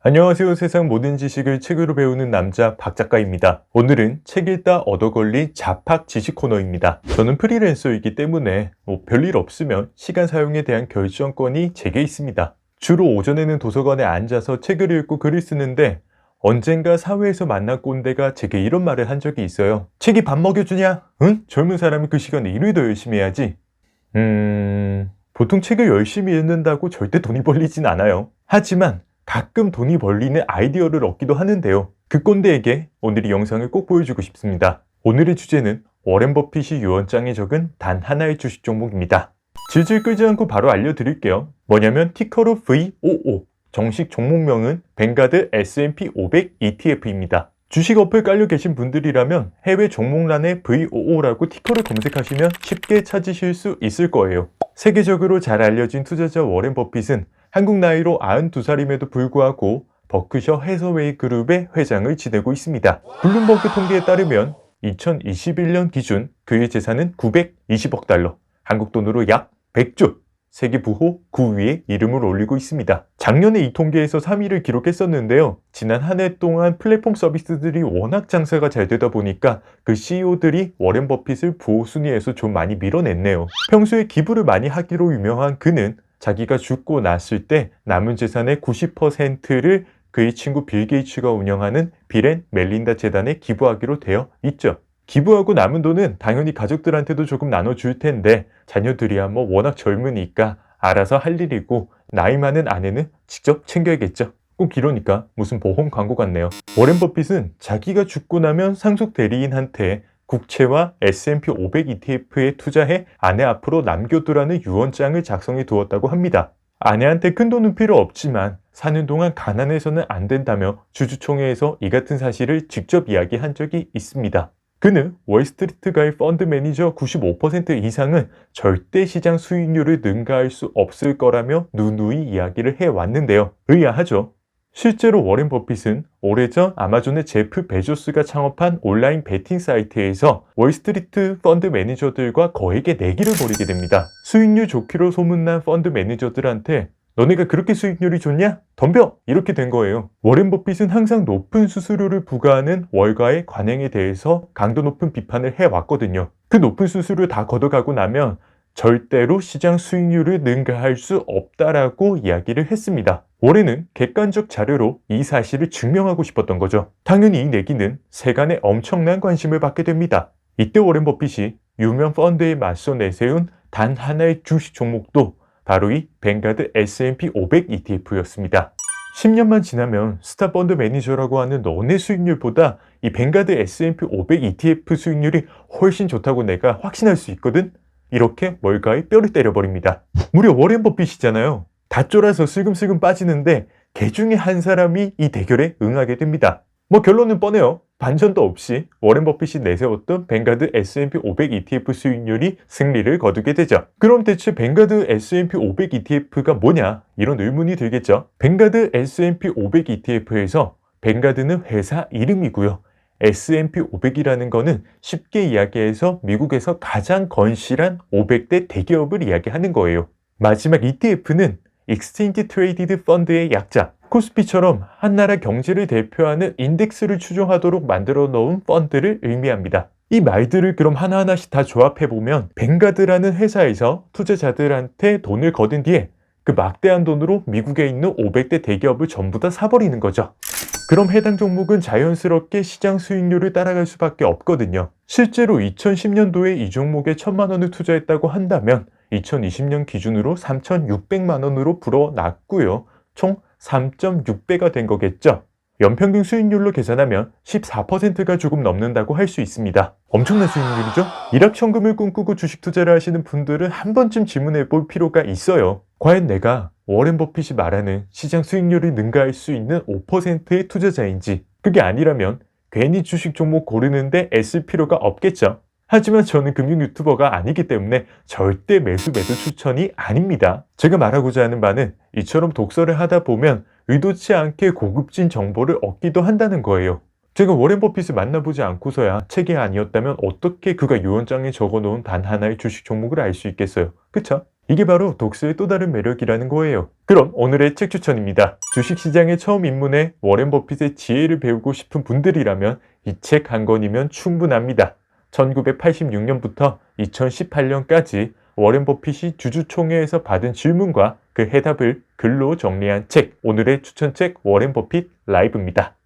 안녕하세요. 세상 모든 지식을 책으로 배우는 남자 박 작가입니다. 오늘은 책 읽다 얻어 걸린 잡학 지식 코너입니다. 저는 프리랜서이기 때문에 별일 없으면 시간 사용에 대한 결정권이 제게 있습니다. 주로 오전에는 도서관에 앉아서 책을 읽고 글을 쓰는데 언젠가 사회에서 만난 꼰대가 제게 이런 말을 한 적이 있어요. 책이 밥 먹여주냐? 응? 젊은 사람이 그 시간에 일을 더 열심히 해야지. 보통 책을 열심히 읽는다고 절대 돈이 벌리진 않아요. 하지만 가끔 돈이 벌리는 아이디어를 얻기도 하는데요. 그 꼰대에게 오늘 이 영상을 꼭 보여주고 싶습니다. 오늘의 주제는 워렌 버핏이 유언장에 적은 단 하나의 주식 종목입니다. 질질 끌지 않고 바로 알려드릴게요. 뭐냐면 티커로 VOO, 정식 종목명은 뱅가드 S&P 500 ETF입니다. 주식 어플 깔려 계신 분들이라면 해외 종목란에 VOO라고 티커를 검색하시면 쉽게 찾으실 수 있을 거예요. 세계적으로 잘 알려진 투자자 워렌 버핏은 한국 나이로 92살임에도 불구하고 버크셔 해서웨이 그룹의 회장을 지내고 있습니다. 블룸버그 통계에 따르면 2021년 기준 그의 재산은 920억 달러, 한국 돈으로 약 100조, 세계 부호 9위에 이름을 올리고 있습니다. 작년에 이 통계에서 3위를 기록했었는데요. 지난 한 해 동안 플랫폼 서비스들이 워낙 장사가 잘 되다 보니까 그 CEO들이 워렌 버핏을 부호 순위에서 좀 많이 밀어냈네요. 평소에 기부를 많이 하기로 유명한 그는 자기가 죽고 났을 때 남은 재산의 90%를 그의 친구 빌 게이츠가 운영하는 빌 앤 멜린다 재단에 기부하기로 되어 있죠. 기부하고 남은 돈은 당연히 가족들한테도 조금 나눠줄 텐데 자녀들이야 뭐 워낙 젊으니까 알아서 할 일이고 나이 많은 아내는 직접 챙겨야겠죠. 꼭 이러니까 무슨 보험 광고 같네요. 워렌 버핏은 자기가 죽고 나면 상속 대리인한테 국채와 S&P 500 ETF에 투자해 아내 앞으로 남겨두라는 유언장을 작성해 두었다고 합니다. 아내한테 큰 돈은 필요 없지만 사는 동안 가난해서는 안 된다며 주주총회에서 이 같은 사실을 직접 이야기한 적이 있습니다. 그는 월스트리트가의 펀드 매니저 95% 이상은 절대 시장 수익률을 능가할 수 없을 거라며 누누이 이야기를 해왔는데요. 의아하죠? 실제로 워렌 버핏은 오래전 아마존의 제프 베조스가 창업한 온라인 베팅 사이트에서 월스트리트 펀드 매니저들과 거액의 내기를 벌이게 됩니다. 수익률 좋기로 소문난 펀드 매니저들한테 너네가 그렇게 수익률이 좋냐? 덤벼! 이렇게 된 거예요. 워렌 버핏은 항상 높은 수수료를 부과하는 월가의 관행에 대해서 강도 높은 비판을 해왔거든요. 그 높은 수수료 다 걷어가고 나면 절대로 시장 수익률을 능가할 수 없다라고 이야기를 했습니다. 워렌은 객관적 자료로 이 사실을 증명하고 싶었던 거죠. 당연히 이 내기는 세간에 엄청난 관심을 받게 됩니다. 이때 워렌 버핏이 유명 펀드에 맞서 내세운 단 하나의 주식 종목도 바로 이 뱅가드 S&P 500 ETF였습니다. 10년만 지나면 스타 펀드 매니저라고 하는 너네 수익률보다 이 뱅가드 S&P 500 ETF 수익률이 훨씬 좋다고 내가 확신할 수 있거든? 이렇게 월가에 뼈를 때려버립니다. 무려 워렌 버핏이잖아요. 다 쫄아서 슬금슬금 빠지는데 개 중에 한 사람이 이 대결에 응하게 됩니다. 뭐 결론은 뻔해요. 반전도 없이 워렌 버핏이 내세웠던 뱅가드 S&P 500 ETF 수익률이 승리를 거두게 되죠. 그럼 대체 뱅가드 S&P 500 ETF가 뭐냐? 이런 의문이 들겠죠. 뱅가드 S&P 500 ETF에서 뱅가드는 회사 이름이고요. S&P 500이라는 거는 쉽게 이야기해서 미국에서 가장 건실한 500대 대기업을 이야기하는 거예요. 마지막 ETF는 Exchange Traded Fund의 약자, 코스피처럼 한 나라 경제를 대표하는 인덱스를 추종하도록 만들어 놓은 펀드를 의미합니다. 이 말들을 그럼 하나하나씩 다 조합해보면 뱅가드라는 회사에서 투자자들한테 돈을 거둔 뒤에 그 막대한 돈으로 미국에 있는 500대 대기업을 전부 다 사버리는 거죠. 그럼 해당 종목은 자연스럽게 시장 수익률을 따라갈 수밖에 없거든요. 실제로 2010년도에 이 종목에 1,000만 원을 투자했다고 한다면 2020년 기준으로 3,600만 원으로 불어났고요. 총 3.6배가 된 거겠죠. 연평균 수익률로 계산하면 14%가 조금 넘는다고 할 수 있습니다. 엄청난 수익률이죠? 일확천금을 꿈꾸고 주식 투자를 하시는 분들은 한 번쯤 질문해 볼 필요가 있어요. 과연 내가 워렌 버핏이 말하는 시장 수익률을 능가할 수 있는 5%의 투자자인지, 그게 아니라면 괜히 주식 종목 고르는데 애쓸 필요가 없겠죠. 하지만 저는 금융 유튜버가 아니기 때문에 절대 매수 추천이 아닙니다. 제가 말하고자 하는 바는 이처럼 독서를 하다 보면 의도치 않게 고급진 정보를 얻기도 한다는 거예요. 제가 워렌 버핏을 만나보지 않고서야 책이 아니었다면 어떻게 그가 유언장에 적어놓은 단 하나의 주식 종목을 알 수 있겠어요. 그쵸? 이게 바로 독서의 또 다른 매력이라는 거예요. 그럼 오늘의 책 추천입니다. 주식시장에 처음 입문해 워렌 버핏의 지혜를 배우고 싶은 분들이라면 이 책 한 권이면 충분합니다. 1986년부터 2018년까지 워렌 버핏이 주주총회에서 받은 질문과 그 해답을 글로 정리한 책, 오늘의 추천책 워렌 버핏 라이브입니다.